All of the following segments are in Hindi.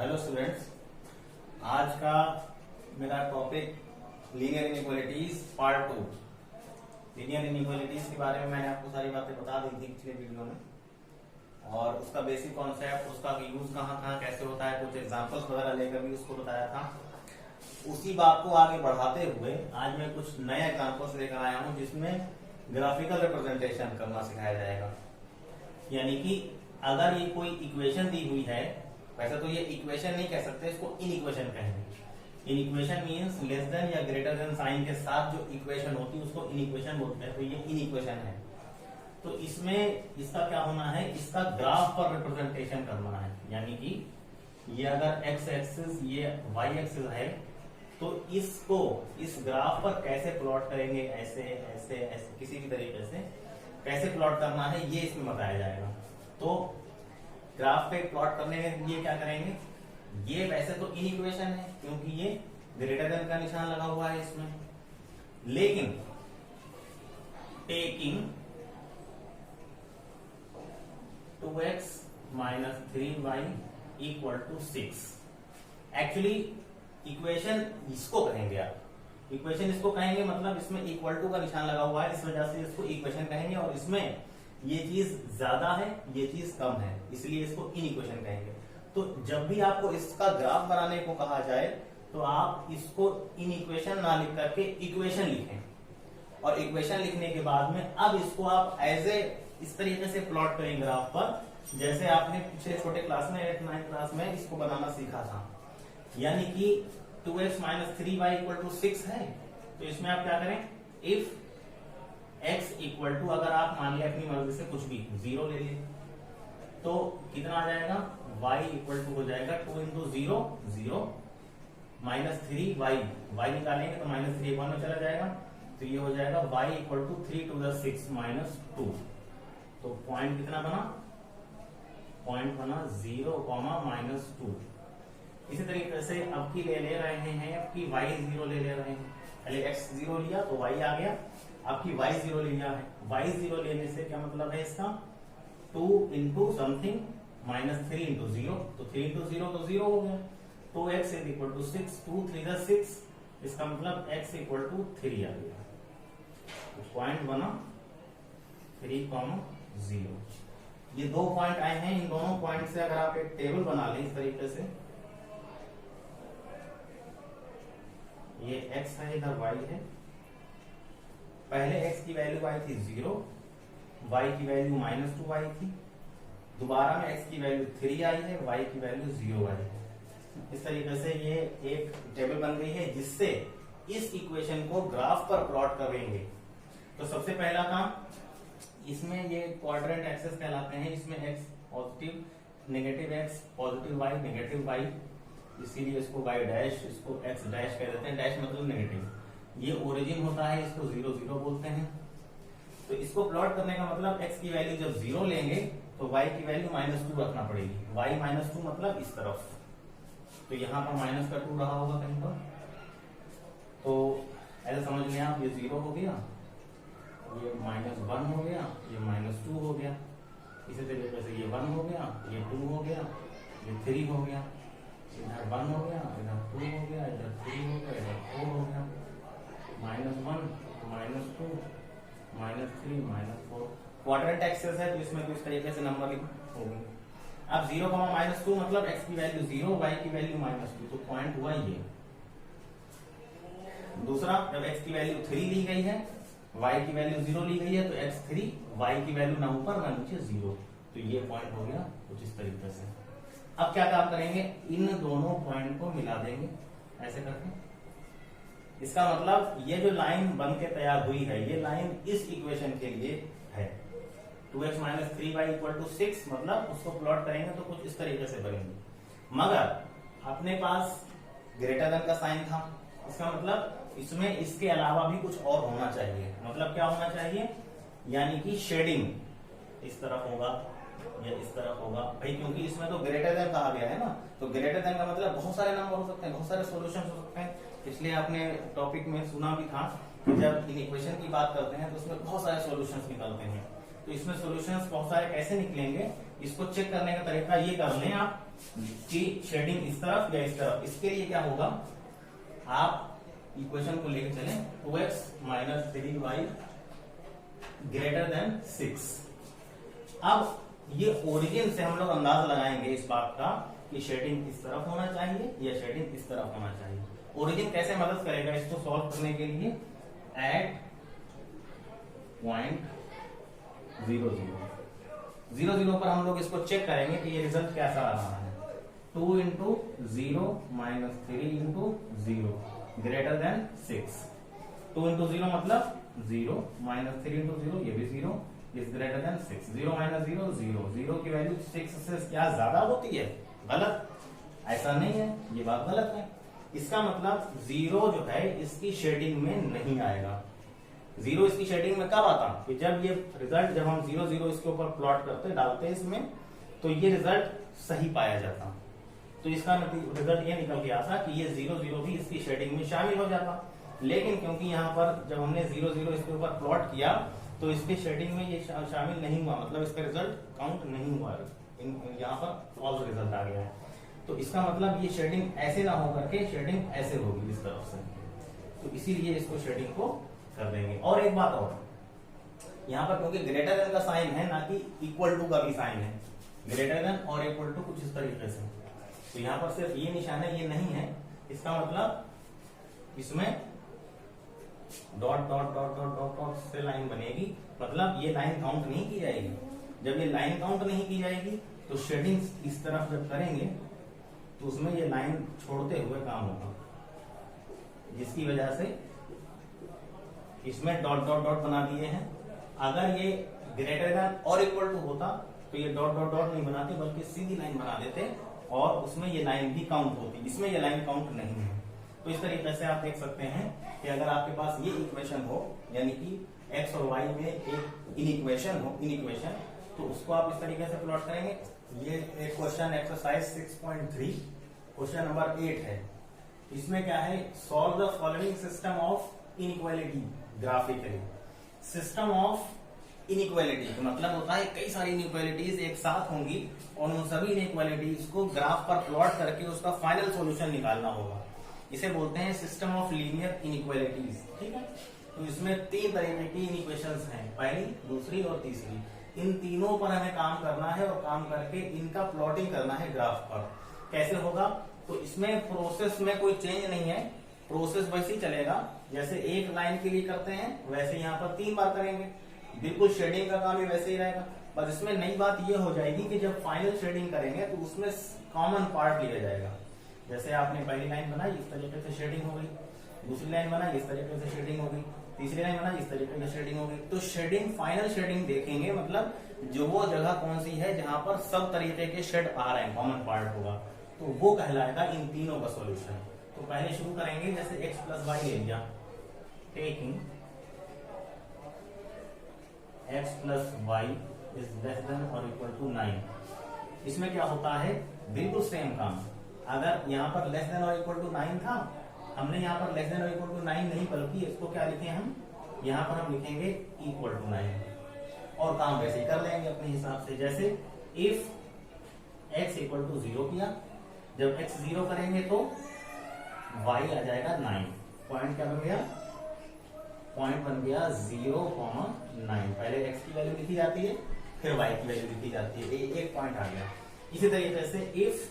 हेलो स्टूडेंट्स, आज का मेरा topic linear inequalities part 2। Linear inequalities के बारे में मैंने आपको सारी बातें बता दी थी पिछले वीडियो में, और उसका बेसिक कॉन्सेप्ट, उसका यूज कहाँ कैसे होता है, कुछ एग्जांपल्स वगैरह लेकर भी उसको बताया था। उसी बात को आगे बढ़ाते हुए आज मैं कुछ नए एग्जांपल्स लेकर आया हूँ जिसमें ग्राफिकल रिप्रेजेंटेशन करना सिखाया जाएगा। यानी कि अगर ये कोई इक्वेशन दी हुई है, वैसे तो ये इक्वेशन नहीं कह सकते, इसको इन इक्वेशन कहेंगे। In equation means less than या ग्रेटर देन साइन के साथ जो इक्वेशन होती है उसको इन इक्वेशन बोलते हैं। तो ये इन इक्वेशन है, तो इसमें इसका क्या होना है, इसका ग्राफ पर रिप्रेजेंटेशन करना है। यानी कि ये अगर एक्स एक्सिस ये वाई एक्सिस है, तो इसको इस ग्राफ पर कैसे प्लॉट करेंगे, ऐसे ऐसे ऐसे किसी भी तरीके से कैसे प्लॉट करना है ये इसमें बताया जाएगा। तो ग्राफ पे प्लॉट करने के लिए क्या करेंगे, ये वैसे तो इन इक्वेशन है क्योंकि ये ग्रेटर देन का निशान लगा हुआ है इसमें, लेकिन taking 2x minus 3y equal to 6, actually equation इसको कहेंगे आप। इक्वेशन इसको कहेंगे मतलब इसमें इक्वल टू का निशान लगा हुआ है, इस वजह से इसको इक्वेशन कहेंगे। और इसमें ये चीज ज्यादा है, ये चीज कम है, इसलिए इसको इन इक्वेशन कहेंगे। तो जब भी आपको इसका ग्राफ बनाने को कहा जाए तो आप इसको इन इक्वेशन ना लिख करके इक्वेशन लिखें, और इक्वेशन लिखने के बाद में अब इसको आप एज ए इस तरीके से प्लॉट करें ग्राफ पर, जैसे आपने पिछले छोटे क्लास में 8th 9th क्लास में इसको बनाना सीखा था। यानी कि 2x minus 3y equal to 6 है, तो इसमें आप क्या करें, इफ x इक्वल टू, अगर आप मान लिया अपनी मर्जी से कुछ भी 0 ले लें, तो कितना आ जाएगा, y इक्वल टू हो जाएगा 2 इंटू 0 0 माइनस 3y, y निकालेंगे तो माइनस 3 1 में चला जाएगा, तो ये हो जाएगा y equal to 3 to the 6 minus 2। तो पॉइंट कितना बना, पॉइंट बना 0 माइनस 2। इसी तरीके से अब की ले रहे हैं, अब की y 0 ले रहे हैं। पहले x 0 लिया तो y आ गया, अब की y 0 लिया है। y 0 लेने से क्या मतलब है इसका, 2 इंटू समथिंग माइनस 3 इंटू 0, तो 3 इंटू 0 तो 0 हो गया। तो x is equal to 6, 2 3 the 6, इसका मतलब x इक्वल टू 3 आ गया। तो पॉइंट बना 3,0। ये दो पॉइंट आए हैं, इन दोनों पॉइंट से अगर आप एक टेबल बना लें इस तरीके से, ये x है, इधर y है। पहले x की वैल्यू आई थी 0, y की वैल्यू माइनस 2y थी, दोबारा में x की वैल्यू 3 आई है, y की वैल्यू 0 आई है। इस तरीके से ये एक टेबल बन गई है जिससे इस इक्वेशन को ग्राफ पर प्लॉट करेंगे। तो सबसे पहला काम, इसमें ये क्वाड्रेंट एक्सेस कहलाते हैं, इसमें x positive, negative x, positive y, negative y, इसीलिए इसको y डैश, इसको x डैश कह देते हैं। डैश मतलब नेगेटिव। ये ओरिजिन होता है, इसको 0 0 बोलते हैं। तो इसको प्लॉट करने का मतलब x की वैल्यू जब 0 लेंगे तो y की वैल्यू माइनस 2 रखना पड़ेगी। y माइनस 2 मतलब इस तरफ, तो यहाँ पर माइनस का 2 रहा होगा कहीं पर, तो ऐसा समझ लें आप, ये 0 हो गया, ये माइनस 1 हो गया, ये माइनस 2 हो गया। इसी तरीके से ये 1 हो गया, ये 2 हो गया, ये 3 हो गया, इधर 1 हो गया, इधर 2 हो गया, इधर 3 हो गया, इधर 4 हो गया, minus 1 minus 2 minus 3 minus 4। Quadrant axis है तो इसमें कुछ तरीके से नंबर होंगे। अब 0 माइनस 2 मतलब x की वैल्यू 0, y की वैल्यू माइनस 2, तो पॉइंट हुआ ये। दूसरा, जब x की वैल्यू 3 ली गई है, y की वैल्यू 0 ली गई है, तो x 3, y की वैल्यू ना ऊपर ना नीचे 0, तो ये पॉइंट हो गया कुछ इस तरीके से। अब क्या काम करेंगे, इन दोनों पॉइंट को मिला देंगे ऐसे करके। इसका मतलब ये जो लाइन बन के तैयार हुई है, ये लाइन इस इक्वेशन के लिए है। 2x minus 3y equal to 6, मतलब उसको प्लॉट करेंगे तो कुछ इस तरीके से बनेंगे। मगर अपने पास ग्रेटर देन का साइन था, इसका मतलब इसमें इसके अलावा भी कुछ और होना चाहिए। मतलब क्या होना चाहिए, यानी कि शेडिंग इस तरफ होगा या इस तरफ होगा भाई, क्योंकि इसमें तो ग्रेटर देन कहा गया है ना, तो ग्रेटर देन का मतलब बहुत सारे नंबर हो सकते हैं, बहुत सारे सॉल्यूशन हो सकते हैं। इसलिए आपने टॉपिक में सुना भी था कि जब इन इक्वेशन की बात करते हैं तो उसमें बहुत सारे सॉल्यूशंस निकलते हैं। तो तो इसमें सॉल्यूशंस बहुत सारे कैसे निकलेंगे, इसको चेक करने का तरीका ये कर लें आप कि शेडिंग इस तरफ या इस तरफ। इसके लिए क्या होगा, आप इक्वेशन को लेकर चलें 2x minus 3y greater than 6। अब ये ओरिजिन से हम लोग अंदाज लगाएंगे इस बात का कि शेडिंग इस तरफ होना चाहिए या शेडिंग इस तरफ होना चाहिए। ओरिजिन कैसे मदद करेगा इसको सॉल्व करने के लिए, एट पॉइंट 0 0 0 पर हम लोग इसको चेक करेंगे कि ये रिजल्ट कैसा आ रहा है। 2 into 0 minus 3 into 0 greater than 6। 2 into 0 मतलब 0 माइनस 3 इंटू 0 ये भी 0 इज ग्रेटर देन 6। 0 माइनस 0 0 0 की वैल्यू 6 से क्या ज्यादा होती है, गलत, ऐसा नहीं है, ये बात गलत है। इसका मतलब 0 जो है इसकी शेडिंग में नहीं आएगा। 0 इसकी शेडिंग में कब आता कि जब ये रिजल्ट, जब हम 0 0 इसके ऊपर प्लॉट करते डालते इसमें, तो ये रिजल्ट सही पाया जाता। तो इसका रिजल्ट ये निकल के आता कि ये 0 0 भी इसकी शेडिंग में शामिल हो जाता। लेकिन क्योंकि यहाँ पर जब हमने 0 0 इसके ऊपर प्लॉट किया तो इसके शेडिंग में ये शामिल नहीं हुआ, मतलब इसका रिजल्ट काउंट नहीं हुआ, यहाँ पर फॉल्स रिजल्ट आ गया है। तो इसका मतलब ये शेडिंग ऐसे ना होकर के शेडिंग ऐसे होगी इस तरफ से, तो इसीलिए इसको शेडिंग को कर देंगे। और एक बात और, यहाँ पर क्योंकि ग्रेटर देन का साइन है ना कि इक्वल टू का भी साइन है, ग्रेटर देन और इक्वल टू कुछ इस तरीके से, तो यहाँ पर सिर्फ ये निशान है, ये नहीं है। इसका मतलब इसमें dot dot dot dot dot dot से लाइन बनेगी, मतलब ये लाइन काउंट नहीं की जाएगी। जब ये लाइन काउंट नहीं की जाएगी तो शेडिंग इस तरफ जब करेंगे तो उसमें ये लाइन छोड़ते हुए काम होगा, जिसकी वजह से इसमें डॉट डॉट डॉट बना दिए हैं। अगर ये ग्रेटर देन और इक्वल टू होता तो ये डॉट डॉट डॉट नहीं बनाते बल्कि सीधी लाइन बना देते और उसमें ये लाइन भी काउंट होती, इसमें ये लाइन काउंट नहीं है। तो इस तरीके से आप देख सकते हैं कि अगर आपके पास ये इक्वेशन हो, यानी कि x और y में एक इनइक्वेशन हो, इनइक्वेशन, तो उसको आप इस तरीके से प्लॉट करेंगे। ये एक क्वेश्चन एक्सरसाइज 6.3 क्वेश्चन नंबर 8 है। इसमें क्या है, solve the following system of inequality graphically. System of inequality का मतलब होता है कई सारी इनइक्वालिटीज एक साथ होंगी और उन सभी इनइक्वालिटीज को ग्राफ पर प्लॉट करके उसका फाइनल सॉल्यूशन निकालना होगा। इसे बोलते हैं सिस्टम ऑफ लीनियर इनइक्वालिटीज, ठीक है। तो इसमें 3 तरीके की इनइक्वेशंस हैं, पहली, दूसरी और तीसरी। इन तीनों पर हमें काम करना है और काम करके इनका प्लॉटिंग करना है ग्राफ पर। कैसे होगा, तो इसमें प्रोसेस में कोई चेंज नहीं है, प्रोसेस वैसे ही चलेगा जैसे एक लाइन के लिए करते हैं वैसे यहाँ पर 3 बार करेंगे, बिल्कुल शेडिंग का काम भी वैसे ही रहेगा। पर इसमें नई बात यह हो जाएगी कि जब फाइनल शेडिंग करेंगे तो उसमें कॉमन पार्ट लिया जाएगा। जैसे आपने पहली लाइन बनाई इस तरीके से शेडिंग हो गई, दूसरी लाइन बनाई इस तरीके से शेडिंग हो गई, तीसरी लाइन बनाई इस तरीके से शेडिंग हो गई। तो शेडिंग, फाइनल शेडिंग देखेंगे, मतलब जो वो जगह कौन सी है जहां पर सब तरीके के शेड आ रहे हैं, कॉमन पार्ट होगा, तो वो कहलाएगा इन तीनों का सॉल्यूशन। तो पहले शुरू करेंगे, जैसे x प्लस वाई ले लिया, taking x plus Y is less than और इक्वल टू 9। इसमें क्या होता है, बिल्कुल सेम काम। अगर यहाँ पर लेस देन और इक्वल टू 9 था, हमने यहाँ पर लेस देन और इक्वल टू 9 नहीं बल्कि इसको क्या लिखे हम, यहाँ पर हम लिखेंगे इक्वल टू 9 और काम वैसे ही कर लेंगे अपने हिसाब से। जैसे इफ x इक्वल टू 0 किया, जब x 0 करेंगे तो y आ जाएगा 9। पॉइंट क्या बन गया, पॉइंट बन गया 0,9। पहले x की वैल्यू लिखी जाती है फिर y की वैल्यू लिखी जाती है, एक पॉइंट आ गया। इसी तरीके से इफ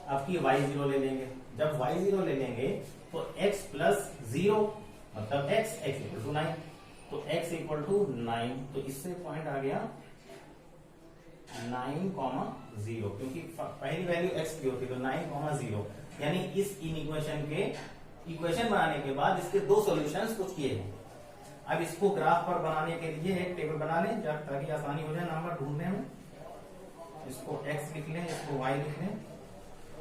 आपकी y0 ले लेंगे, जब y0 ले लेंगे तो x प्लस 0 मतलब x इक्वल टू 9, तो x इक्वल टू 9, तो इससे पॉइंट आ गया 9,0, क्योंकि पहली वैल्यू x की होती है तो 9,0, यानी इस इनइक्वेशन के इक्वेशन बनाने के बाद इसके 2 सॉल्यूशंस कुछ किए हैं। अब इसको ग्राफ पर बनाने के लिए एक टेबल बना लें ताकि आसानी हो जाए नंबर ढूंढने में। इसको x लिख लें, इसको y लिख लें,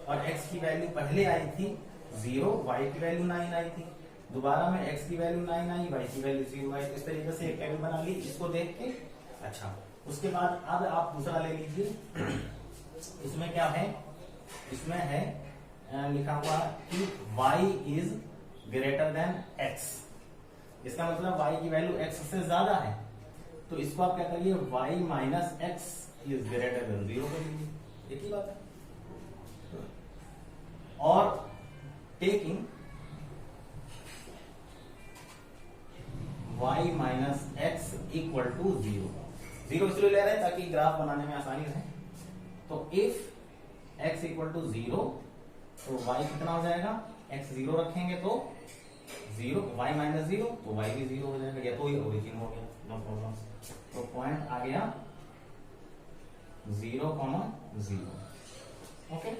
और x की वैल्यू पहले आई थी 0, y की वैल्यू 9 आई थी, दोबारा में x की वैल्यू 9 आई, y की वैल्यू 0 आई। इस तरीके से एक टेबल बना ली इसको देख के। अच्छा, उसके बाद अब आप दूसरा ले लीजिए। इसमें क्या है, इसमें है लिखा हुआ कि y is greater then x। इसका मतलब y की वैल्यू x से ज्यादा है, तो इसको आप क्या करिए, y minus X is greater than 0 कर लीजिए, एक ही बात है। और टेकिंग y minus X equal to 0, 0 इसलिए ले रहे हैं ताकि ग्राफ बनाने में आसानी रहे। तो इफ x इक्वल टू 0 तो y कितना हो जाएगा, x 0 रखेंगे तो 0, y माइनस 0 तो y भी 0 हो जाएगा, या तो ये ओरिजिन हो गया, नो प्रॉब्लम। तो पॉइंट आ गया 0, 0। ओके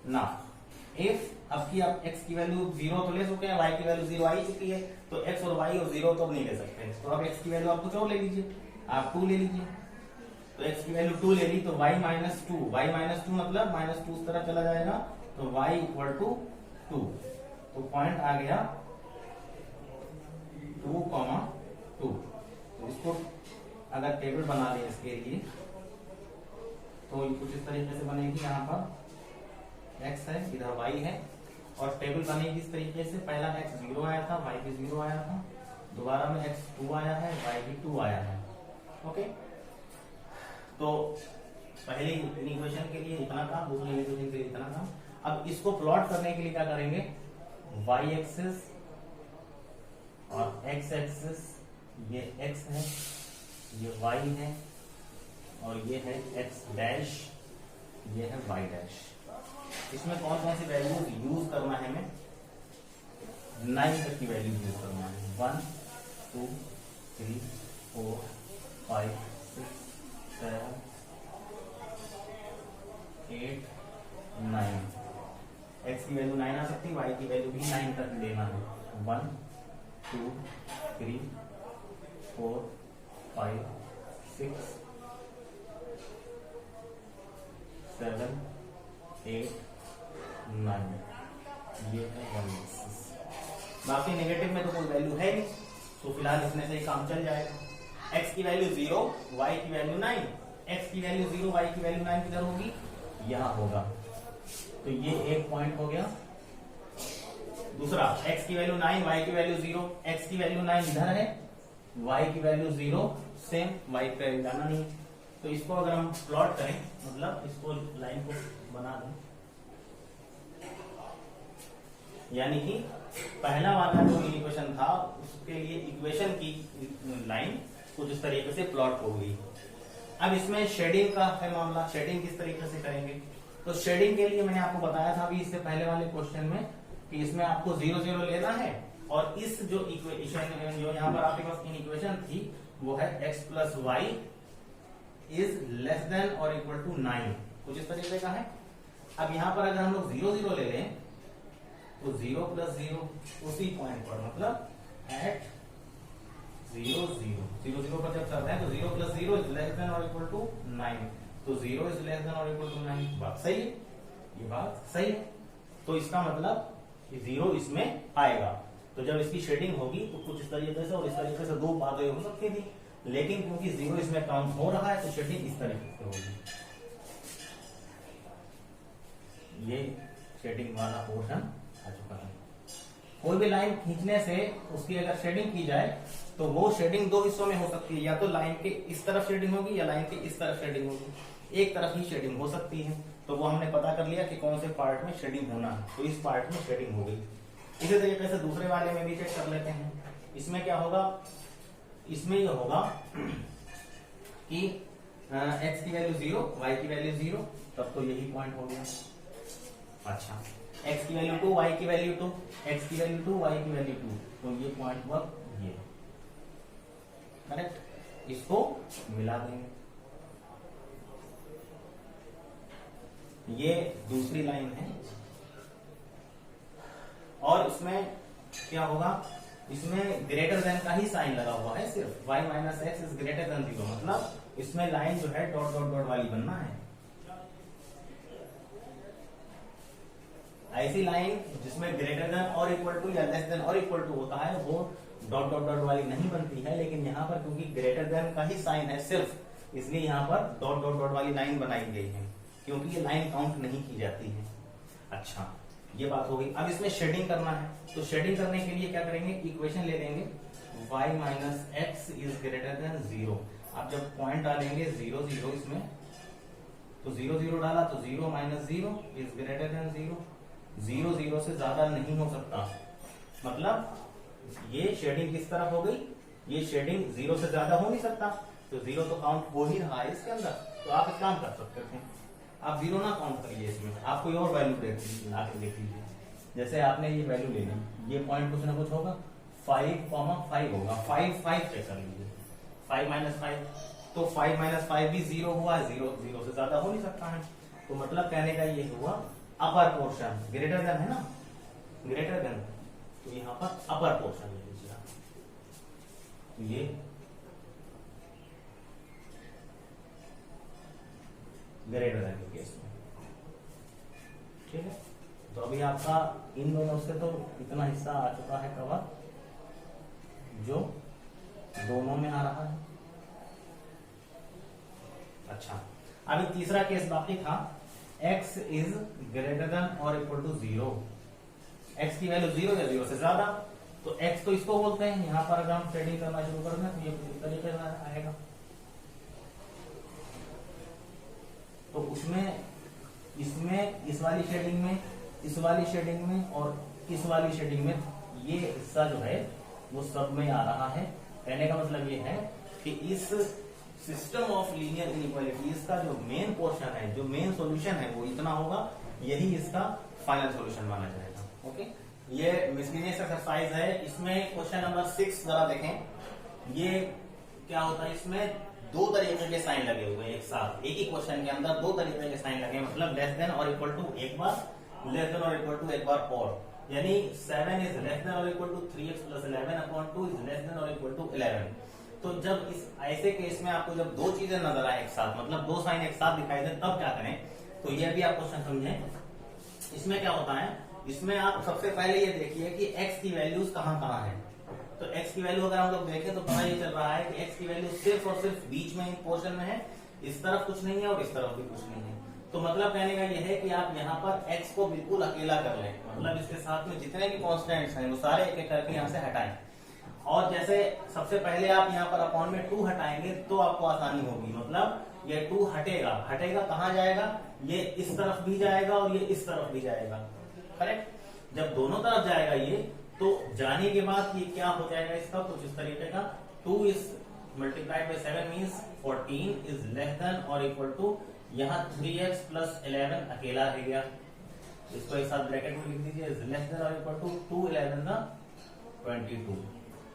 ना, इफ अब की आप x की वैल्यू 0 तो ले चुके हैं, y की वैल्यू 0 आ ही चुकी है, तो x और y और 0 तो अब नहीं ले सकते, तो अब x की वैल्यू आप कुछ और ले लीजिए, आप 2 ले लीजिए। तो x की वैल्यू 2 ले ली तो y माइनस 2, मतलब -2 उस तरफ चला जाएगा, तो y इक्वल टू 2। तो पॉइंट आ गया 2, 2। तो इसको अगर टेबल बना लें इसके लिए तो ये कुछ इस तरीके से बनेगी, यहाँ पर x है, इधर y है, और टेबल बनेगी इस तरीके से, पहला x 0 आया था, y भी 0 आया था, दोबारा में x 2 आया है, y भी 2 आया है। ओके, तो पहले इक्वेशन के लिए इतना था, दूसरी इक्वेशन के लिए इतना था। अब इसको प्लॉट करने के लिए क्या करेंगे, y एक्सिस और x एक्सिस, ये x है, ये y है, और ये है x डैश, ये है y डैश। इसमें कौन कौन सी वैल्यूज यूज करना है, हमें 9 तक की वैल्यू यूज करना है, 1 2 3 4 5 6 7 8 9। x की वैल्यू 9 आ सकती है, y की वैल्यू भी 9 तक लेना है, 1 2 3 4 5 6 7 8 9, ये है 1 एक्सिस। बाकी नेगेटिव में तो कोई वैल्यू है नहीं, तो फिलहाल इसमें से काम चल जाएगा। x की वैल्यू 0, y की वैल्यू 9, x की वैल्यू 0, y की वैल्यू 9 किधर होगी, यहां होगा, तो ये एक पॉइंट हो गया। दूसरा, x की वैल्यू 9, y की वैल्यू 0, x की वैल्यू 9 इधर है, y की वैल्यू 0, सेम, y पे जाना नहीं। तो इसको अगर हम प्लॉट करें, मतलब इसको लाइन को बना दें, यानी कि पहला वाला जो इक्वेशन था उसके लिए इक्वेशन की लाइन कुछ इस तरीके से प्लॉट हो गई। अब इसमें शेडिंग का है मामला, शेडिंग किस तरीके से करेंगे, तो शेडिंग के लिए मैंने आपको बताया था अभी इससे पहले वाले क्वेश्चन में कि इसमें आपको 0 0 लेना है, और इस जो इक्वेशन जो यहाँ पर आपके पास इक्वेशन थी वो है x plus Y is less than और इक्वल टू 9, कुछ इस तरीके का है। अब यहाँ पर अगर हम लोग 0 0 ले लें तो 0 प्लस 0 उसी पॉइंट पर, मतलब एट 0 0 0 0 पर जब चलता है तो 0 प्लस 0 इज लेस देन और इक्वल टू 9, तो 0 इज लेस देन और इक्वल टू 9। बात सही है, ये बात सही है। तो इसका मतलब 0 इसमें आएगा, तो जब इसकी शेडिंग होगी तो कुछ इस तरीके से और इस तरीके से दो बातें हो सकती थी, लेकिन क्योंकि 0 इसमें काउंट हो रहा है तो शेडिंग इस तरीके से होगी। ये शेडिंग वाला पोर्शन आ चुका है। कोई भी लाइन खींचने से उसकी अगर शेडिंग की जाए तो वो शेडिंग दो हिस्सों में हो सकती है, या तो लाइन के इस तरफ शेडिंग होगी या लाइन के इस तरफ शेडिंग होगी, एक तरफ ही शेडिंग हो सकती है। तो वो हमने पता कर लिया कि कौन से पार्ट में शेडिंग होना है, तो इस पार्ट में शेडिंग हो गई। इसी तरीके से दूसरे वाले में भी चेक कर लेते हैं। इसमें क्या होगा, इसमें यह होगा कि x की वैल्यू 0, y की वैल्यू 0, तब तो यही पॉइंट हो गया। अच्छा, x की वैल्यू 2, y की वैल्यू 2, x की वैल्यू 2, y की वैल्यू 2, तो ये पॉइंट वर्क ये करेक्ट, इसको मिला देंगे। ये दूसरी लाइन है, और इसमें क्या होगा, इसमें ग्रेटर देन का ही साइन लगा हुआ है, सिर्फ y minus X is greater than 0, मतलब इसमें लाइन जो है डॉट डॉट डॉट वाली बनना है। ऐसी लाइन जिसमें ग्रेटर देन और इक्वल टू या लेस देन और इक्वल टू होता है वो डॉट डॉट डॉट वाली नहीं बनती है, लेकिन यहाँ पर क्योंकि ग्रेटर देन का ही साइन है सिर्फ, इसलिए यहाँ पर डॉट डॉट डॉट वाली लाइन बनाई गई है, क्योंकि ये लाइन काउंट नहीं की जाती है। अच्छा, ये बात हो गई। अब इसमें शेडिंग करना है, तो शेडिंग करने के लिए क्या करेंगे, इक्वेशन ले लेंगे y minus X is greater than 0। आप जब पॉइंट डालेंगे 0 0 इसमें, तो 0 0 डाला तो 0 माइनस 0 इज ग्रेटर देन 0, 0 0 से ज्यादा नहीं हो सकता। मतलब ये शेडिंग किस तरफ हो गई, ये शेडिंग 0 से ज्यादा हो नहीं सकता, तो 0 तो काउंट हो ही रहा है इसके अंदर। तो आप एक काम कर सकते थे, आप 0 ना काउंट करिए इसमें, आप कोई और वैल्यू देख लीजिए। जैसे आपने ये वैल्यू ले ली, ये पॉइंट कुछ ना कुछ होगा, 5,5 होगा, 5 5 चेक कर लीजिए, 5 माइनस 5, तो 5 माइनस 5 भी 0 हुआ, 0 0 से ज्यादा हो नहीं सकता है। तो मतलब कहने का ये हुआ अपर पोर्शन ग्रेटर देन है ना, ग्रेटर देन, तो यहाँ पर अपर पोर्शन ले लीजिए आप, तो ये ग्रेटर देन के केस में, ठीक है। तो अभी आपका इन दोनों से तो इतना हिस्सा आ चुका है कवर, जो दोनों में आ रहा है। अच्छा, अभी तीसरा केस बाकी था, x इज ग्रेटर देन और इक्वल टू 0, x की वैल्यू 0 या 0 से ज्यादा, तो x तो इसको बोलते हैं। यहां पर अगर हम ट्रेडिंग करना शुरू कर दें तो ये इस तरीके से आएगा। तो उसमें इसमें इस वाली शेडिंग में, इस वाली शेडिंग में और इस वाली शेडिंग में ये हिस्सा जो है वो सब में आ रहा है। कहने का मतलब ये है कि इस सिस्टम ऑफ लीनियर इनइक्वालिटीज का जो मेन पोर्शन है, जो मेन सॉल्यूशन है वो इतना होगा, यही इसका फाइनल सॉल्यूशन माना जाएगा। ओके, ये मिसलिनियस एक्सरसाइज है। इसमें क्वेश्चन नंबर 6 जरा देखें, ये क्या होता है, इसमें दो तरीके के साइन लगे हुए हैं एक साथ, एक ही क्वेश्चन के अंदर दो तरीके के साइन लगे, मतलब लेस देन और इक्वल टू एक बार, लेस देन और इक्वल टू एक बार और, यानी 7 इज लेस देन और equal to 3x plus 11 upon 2 is less than और इक्वल टू 11। तो जब इस ऐसे केस में आपको जब दो चीजें नजर आए एक साथ, मतलब दो साइन एक साथ दिखाई दे, तब क्या करें, तो ये भी आप क्वेश्चन समझें। इसमें क्या होता है, इसमें आप सबसे पहले ये देखिए कि x की वैल्यूज कहाँ कहाँ है। तो x की वैल्यू अगर हम लोग देखें तो पता ये चल रहा है कि x की वैल्यू सिर्फ और सिर्फ बीच में पोर्शन में है, इस तरफ कुछ नहीं है और इस तरफ भी कुछ नहीं है। तो मतलब कहने का यह है कि आप यहाँ पर x को बिल्कुल अकेला कर लें, मतलब इसके साथ में जितने भी कॉन्स्टेंट्स हैं वो सारे एक एक करके यहाँ से हटाएं। और जैसे सबसे पहले आप यहाँ पर अपॉन में 2 हटाएंगे तो आपको आसानी होगी, मतलब ये 2 हटेगा, हटेगा कहाँ जाएगा, ये इस तरफ भी जाएगा और ये इस तरफ भी जाएगा, करेक्ट। जब दोनों तरफ जाएगा ये, तो जाने के बाद ये क्या हो जाएगा, इसका कुछ इस तरीके का, 2 is multiplied by 7 means 14 is less than और इक्वल टू, यहाँ 3x प्लस 11 अकेला रह गया, इसको एक साथ ब्रैकेट में लिख दीजिए, इज लेस देन और इक्वल टू 2 11 का 22।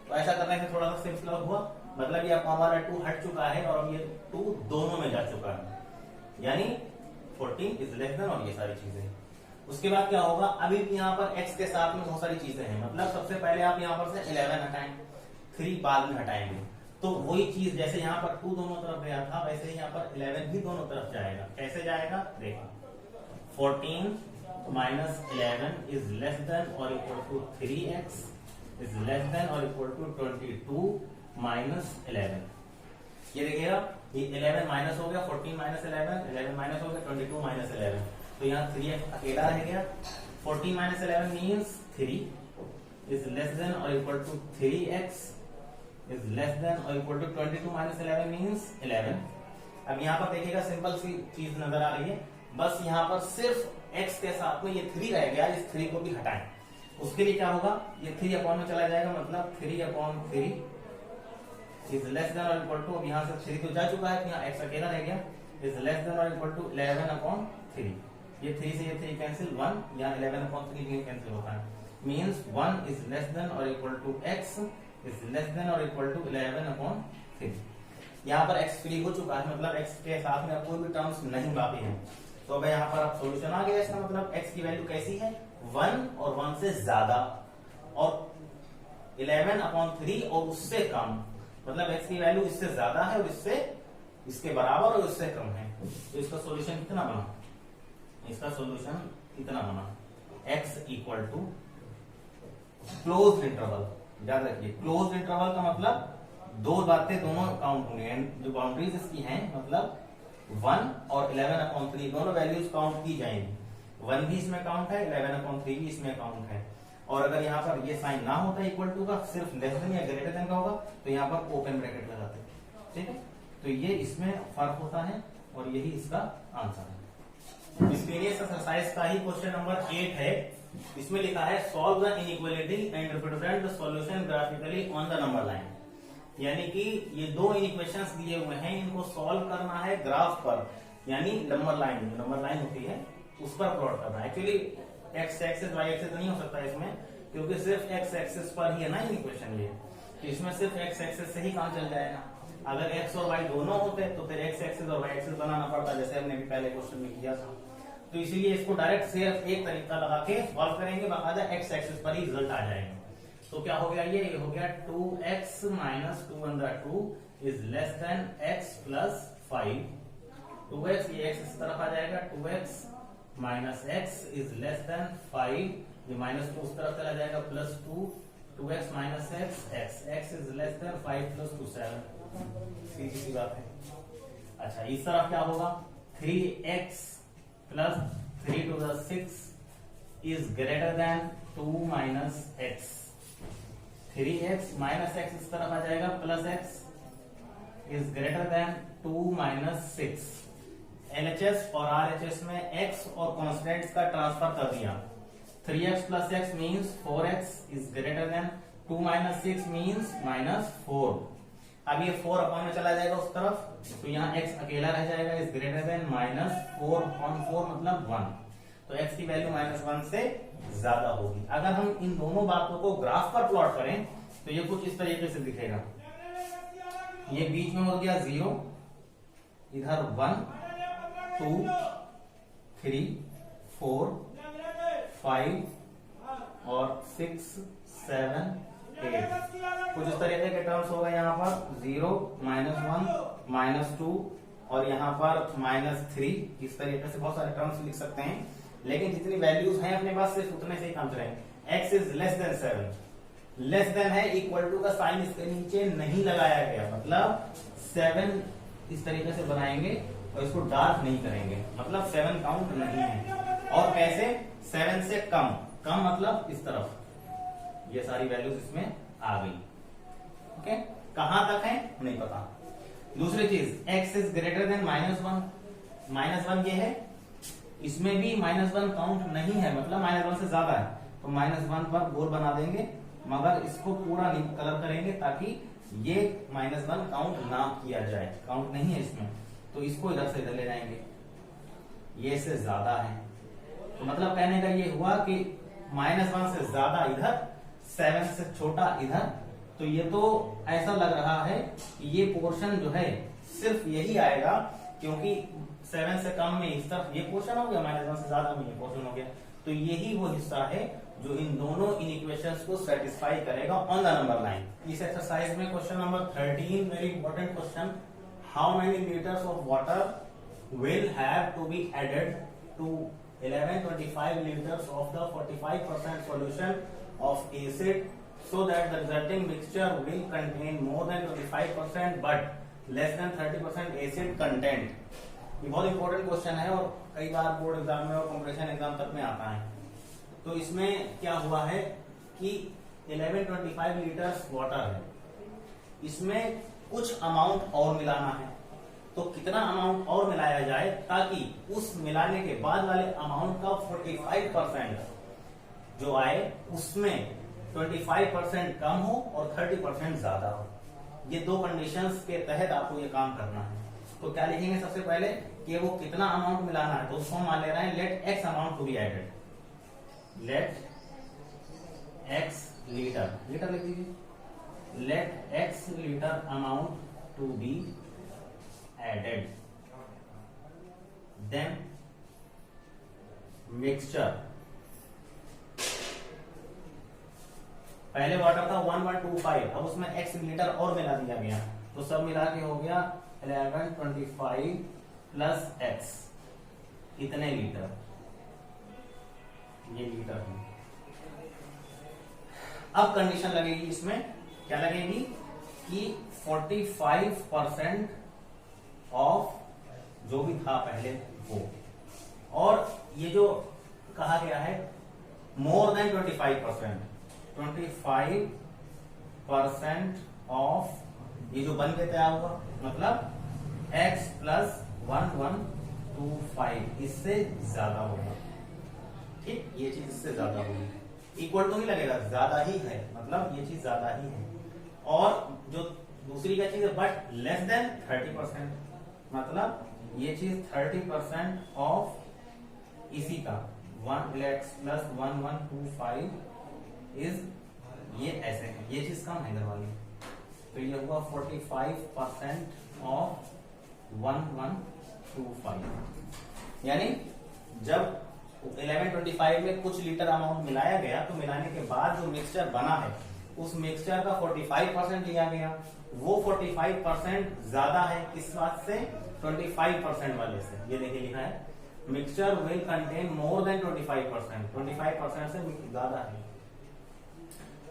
तो ऐसा करने से थोड़ा सा सिंपल हुआ, मतलब ये आपका हमारा 2 हट चुका है और अब ये 2 दोनों में जा चुका है, यानी 14 इज लेस देन और ये सारी चीजें। उसके बाद क्या होगा, अभी यहाँ पर x के साथ में बहुत सारी चीजें हैं, मतलब सबसे पहले आप यहाँ पर से 11 हटाएं, 3 बाद में हटाएंगे, तो वही चीज जैसे यहाँ पर 2 दोनों तरफ गया था वैसे ही यहाँ पर 11 भी दोनों तरफ जाएगा। कैसे जाएगा देखो, 14 माइनस 11 इज लेस देन और equal to 3x is less than और इक्वल टू 22 माइनस 11। ये देखिएगा, ये 11 माइनस हो गया, 14 माइनस 11, 11 माइनस हो गया, 22 माइनस 11, तो यहाँ 3x अकेला रह गया। 14 minus 11 means 3 is less than और equal to 3x is less than और इक्वल टू 22 माइनस 11 मीन्स 11। अब यहाँ पर देखिएगा सिंपल सी चीज नजर आ रही है, बस यहाँ पर सिर्फ x के साथ में ये 3 रह गया, इस 3 को भी हटाएं। उसके लिए क्या होगा, ये 3 अपॉन में चला जाएगा, मतलब 3 अपॉन 3 इज लेस देन और इक्वल टू, अब यहाँ से 3 तो जा चुका है, तो यहाँ x अकेला रह गया, इज लेस देन और इक्वल टू 11 अपॉन 3। ये 3 से ये 3 कैंसिल, 1 यहाँ 11 अपॉन 3 भी कैंसिल होता है, मीन्स 1 इज लेस देन और equal to x is less than और इक्वल टू 11 अपॉन 3। यहाँ पर x फ्री हो चुका है, मतलब x के साथ में अब कोई भी टर्म्स नहीं बाकी है। तो अब यहाँ पर आप सॉल्यूशन आ गया, इसका मतलब x की वैल्यू कैसी है, 1 और 1 से ज्यादा और 11 अपॉन 3 और उससे कम, मतलब x की वैल्यू इससे ज्यादा है और इससे इसके बराबर और इससे कम है। तो इसका सॉल्यूशन कितना बना, इसका सॉल्यूशन इतना बना, x equal to closed interval. याद रखिए क्लोज्ड इंटरवल का मतलब दो बातें दोनों काउंट होंगे, जो बाउंड्रीज इसकी हैं, मतलब 1 और 11 अपॉन 3 दोनों वैल्यूज काउंट की जाएंगी, 1 भी इसमें काउंट है, 11 अपॉन 3 भी इसमें काउंट है। और अगर यहाँ पर ये साइन ना होता इक्वल टू का, सिर्फ लेस देन या ग्रेटर देन का होगा, तो यहाँ पर ओपन ब्रैकेट लगाते हैं, ठीक है। तो ये इसमें फर्क होता है और यही इसका आंसर है। मिसलेनियस एक्सरसाइज का ही क्वेश्चन नंबर 8 है। इसमें लिखा है solve the inequality and represent the solution graphically on the number line. यानी कि ये दो इक्वेशंस दिए हुए हैं, इनको सॉल्व करना है ग्राफ पर, यानी नंबर लाइन, जो नंबर लाइन होती है उस पर प्लॉट करना है। Actually X axis Y axis नहीं हो सकता इसमें, क्योंकि सिर्फ एक्स एक्सिस पर ही है ना इक्वेशन ये, तो इसमें सिर्फ एक्स एक्सिस से ही काम चल जाएगा। अगर एक्स और वाई दोनों होते तो फिर एक्स एक्सिस और वाई एक्सिस बनाना पड़ता, जैसे हमने भी पहले क्वेश्चन में किया था। तो इसीलिए इसको डायरेक्ट सिर्फ एक तरीका लगा के सॉल्व करेंगे, बाकायदा एक्स एक्सिस पर ही रिजल्ट आ जाएगा। तो क्या हो गया, ये हो गया 2x minus 2 is less then x plus 5। 2x, ये x इस तरफ आ जाएगा, 2x minus x is less then 5, ये माइनस 2 उस तरफ चला जाएगा, plus 2, 2x minus x is less then 5 plus 2 7। सीधी सी बात है। अच्छा, इस तरफ क्या होगा, 3x plus 3 to the 6 is greater then 2 minus x। 3x minus x इस तरफ आ जाएगा, plus x is greater then 2 minus 6। LHS और RHS में x और कॉन्स्टेंट्स का ट्रांसफर कर दिया। 3x plus x means 4x is greater then 2 minus 6 means minus 4। अब ये 4 अपॉन में चला जाएगा उस तरफ, तो यहाँ x अकेला रह जाएगा, is greater then minus 4 upon 4 मतलब 1। तो x की वैल्यू -1 से ज्यादा होगी। अगर हम इन दोनों बातों को ग्राफ पर प्लॉट करें तो ये कुछ इस तरीके से दिखेगा। ये बीच में हो गया 0, इधर 1 2 3 4 5 और 6 7 8, कुछ इस तरीके के टर्म्स हो गए। यहाँ पर 0 -1 -2 और यहाँ पर -3। इस तरीके से बहुत सारे टर्म्स लिख सकते हैं, लेकिन जितनी वैल्यूज हैं अपने पास सिर्फ उतने से ही काम चलेंगे। x is less then 7, less than है, इक्वल टू का साइन इसके नीचे नहीं लगाया गया, मतलब 7 इस तरीके से बनाएंगे और इसको डार्क नहीं करेंगे, मतलब 7 काउंट नहीं है। और कैसे, 7 से कम, कम मतलब इस तरफ, ये सारी वैल्यूज इसमें आ गई। ओके, कहां तक है नहीं पता। दूसरी चीज, x इज ग्रेटर देन -1, -1 ये है, इसमें भी -1 काउंट नहीं है, मतलब -1 से ज्यादा है, तो -1 पर गोल बना देंगे, मगर इसको पूरा कलर करेंगे ताकि ये -1 काउंट ना किया जाए, काउंट नहीं है इसमें, तो इसको इधर से इधर ले जाएंगे, ये से ज्यादा है। तो मतलब कहने का ये हुआ कि -1 से ज्यादा इधर, 7 से छोटा इधर। तो ये तो ऐसा लग रहा है कि ये पोर्शन जो है सिर्फ यही आएगा, क्योंकि 7 से कम में इस तरफ ये पोर्शन हो गया, -1 से ज्यादा में ये पोर्शन हो गया। तो यही वो हिस्सा है जो इन दोनों इक्वेशंस को सेटिस्फाई करेगा ऑन द नंबर लाइन। इस एक्सरसाइज में question number 13, very important question, how many litres of water will have to be added to 1125 liters of the 45% solution of acid so that the resulting mixture will contain more than 25% but less than 30% acid content। ये बहुत इंपॉर्टेंट क्वेश्चन है और कई बार बोर्ड एग्जाम में और कॉम्पिटिशन एग्जाम तक में आता है। तो इसमें क्या हुआ है कि 1125 लीटर्स वाटर है, इसमें कुछ अमाउंट और मिलाना है। तो कितना अमाउंट और मिलाया जाए ताकि उस मिलाने के बाद वाले अमाउंट का 45% जो आए उसमें 25% कम हो और 30% ज्यादा हो। ये दो कंडीशंस के तहत आपको ये काम करना है। तो क्या लिखेंगे सबसे पहले कि वो कितना अमाउंट मिलाना है, तो उसको मान ले रहे हैं let X amount to be added, let X litre, litre लिख दीजिए, let X litre amount to be added, then mixture, पहले वाटर था 1125, अब उसमें x लीटर और मिला दिया गया, तो सब मिला के हो गया 1125 प्लस x, इतने लीटर, ये लीटर है। अब कंडीशन लगेगी इसमें, क्या लगेगी कि 45% ऑफ जो भी था पहले वो, और ये जो कहा गया है मोर देन 25%, 25% ऑफ ये जो बन के तैयार हुआ, मतलब x प्लस 1125 इससे ज्यादा होगा। ठीक, ये चीज इससे ज्यादा होगी। इक्वल तो नहीं लगेगा, ज्यादा ही है, मतलब ये चीज ज्यादा ही है। और जो दूसरी क्या चीज है, बट लेस देन 30%, मतलब ये चीज 30% ऑफ इसी का 1x प्लस 1125 इज, ये ऐसे है, ये चीज कम है घर वाली। तो ये हुआ 45% ऑफ 1125। यानी जब 1125 में कुछ लीटर अमाउंट मिलाया गया, तो मिलाने के बाद जो मिक्सचर बना है उस मिक्सचर का 45% लिया गया। वो 45% ज्यादा है किस बात से, 25% वाले से। ये देखिए लिखा है mixture will contain more than 25%, 25% से ज्यादा है,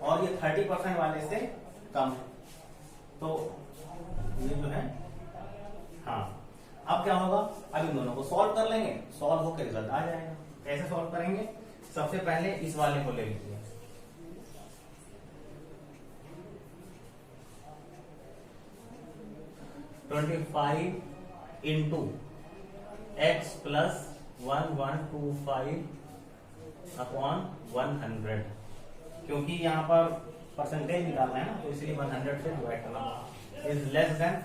और ये 30% वाले से कम है। तो ये जो है, हाँ, अब क्या होगा, अब इन दोनों को सॉल्व कर लेंगे, सॉल्व होकर रिजल्ट आ जाएगा। कैसे सॉल्व करेंगे, सबसे पहले इस वाले को ले लीजिए, (25) इंटू x प्लस 1125 अपॉन 100, क्योंकि यहाँ पर परसेंटेज निकालना है ना, तो इसलिए 100 से डिवाइड करना, is less then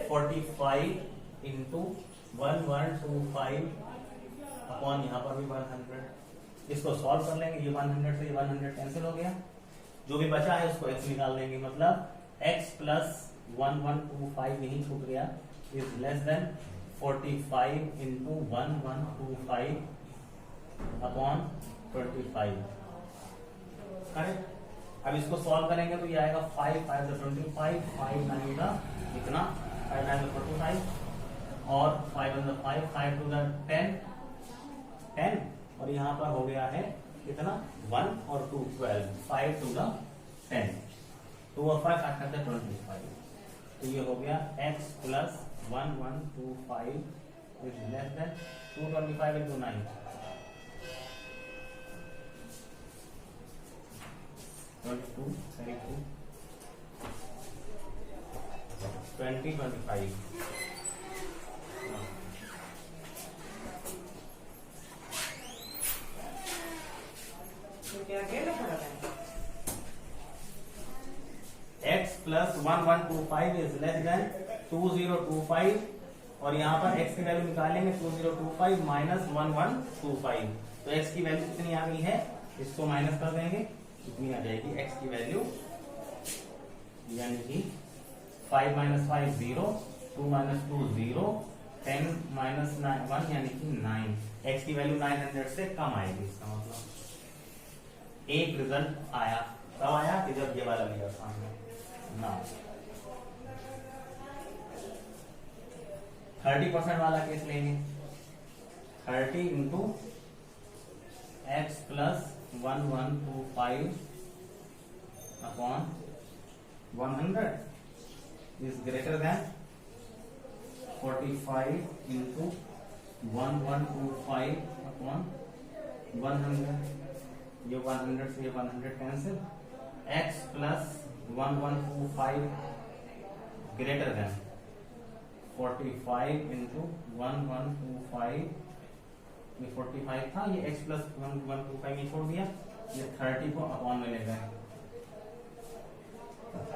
45 into 1125 upon यहाँ पर भी 100। इसको सॉल्व कर लेंगे, ये 100 से ये 100 कैंसिल हो गया, जो भी बचा है उसको x निकाल लेंगे, मतलब x प्लस 1125 यही छूट गया, is less then 45 into 1125 upon 25। Correct. अब इसको सॉल्व करेंगे तो ये आएगा 5 5 25, 5 9 का इतना, 5 9 45, और 5 1 5, 5 2 10, और यहाँ पर हो गया है कितना 1 और 2 12, 5 2 10, 2 और 5 8 25। तो ये हो गया x plus 1125 is less then 225 into 9, 22 32 20 25। x plus 1125 is less then 2025, और यहाँ पर x की वैल्यू निकालेंगे 2025 माइनस 1125, तो x की वैल्यू कितनी आ गई है, इसको माइनस कर देंगे, कितनी आ जाएगी x की वैल्यू, यानी कि 5 माइनस 5 0, 2 माइनस 2 0, 10 माइनस 1 यानी कि 9। x की वैल्यू 900 से कम आएगी, इसका मतलब एक रिजल्ट आया। कब आया कि जब ये वाला लिया सामने ना। 30% वाला केस लेंगे, 30 into x plus 1125 upon 100 is greater then 45 into 1125 upon 100। ये 100 से ये 100 cancel, x plus 1125 greater than 45 into 1125, ये 45 था, ये x प्लस 1125 ये छोड़ दिया, ये 30 को अपॉन में ले गए।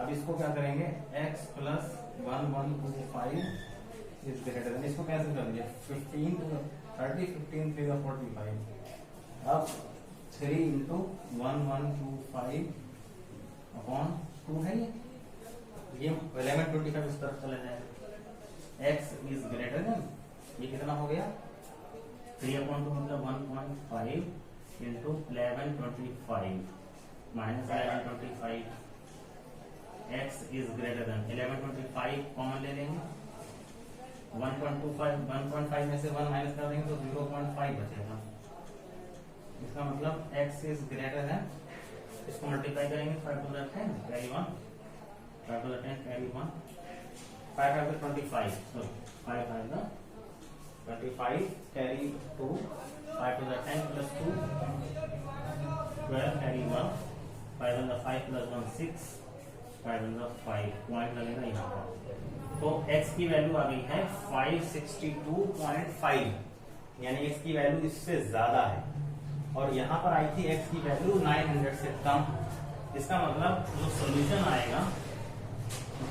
अब इसको क्या करेंगे, x plus 1125 is greater than, इसको कैंसिल कर दीजिए, 15 टू 30, 15 3 45, अब 3 इंटू 1125 अपॉन 2 है, ये 1125 इस तरफ चला जाएगा, x इज ग्रेटर देन, ये कितना हो गया 3 अपॉन 2 मतलब 1.5 into 1125 minus 1125, x is greater then 1125 common ले लेंगे, 1.5 में से 1 माइनस कर देंगे तो 0.5 बचेगा, इसका मतलब x इज ग्रेटर देन, इसको मल्टीप्लाई करेंगे 5 to the 10 carry 1, 5 to the 10 carry 1, 5 5 to 25, sorry 5 5 the 25 carry 2, 5 to the 10 plus 2, 12 carry 1, 5 on the 5 plus 1 6, 5 point लगेगा यहाँ पर, तो x की वैल्यू आ गई है 562.5, यानी x की वैल्यू इससे ज्यादा है, और यहाँ पर आई थी x की वैल्यू 900 से कम। इसका मतलब जो सोल्यूशन आएगा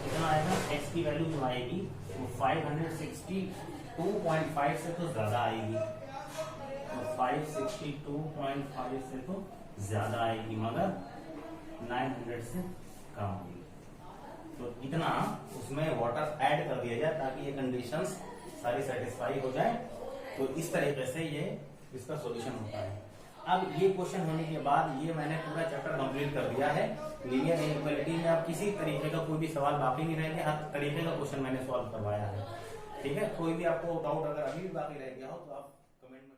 कितना आएगा, x की वैल्यू जो आएगी वो 562.5 से तो ज्यादा आएगी, तो 562.5 से तो ज्यादा आएगी मगर 900 से कम आएगी। तो इतना उसमें वाटर ऐड कर दिया जाए ताकि ये कंडीशंस सारी सेटिस्फाई हो जाए। तो इस तरीके से ये इसका सॉल्यूशन होता है। अब ये क्वेश्चन होने के बाद ये मैंने पूरा चैप्टर कंप्लीट कर दिया है। लीनियर इनइक्वालिटी में अब किसी तरीके का कोई भी सवाल बाकी नहीं रहेंगे, हर तरीके का क्वेश्चन मैंने सॉल्व करवाया है। ठीक है, कोई भी आपको डाउट अगर अभी भी बाकी रह गया हो तो आप कमेंट में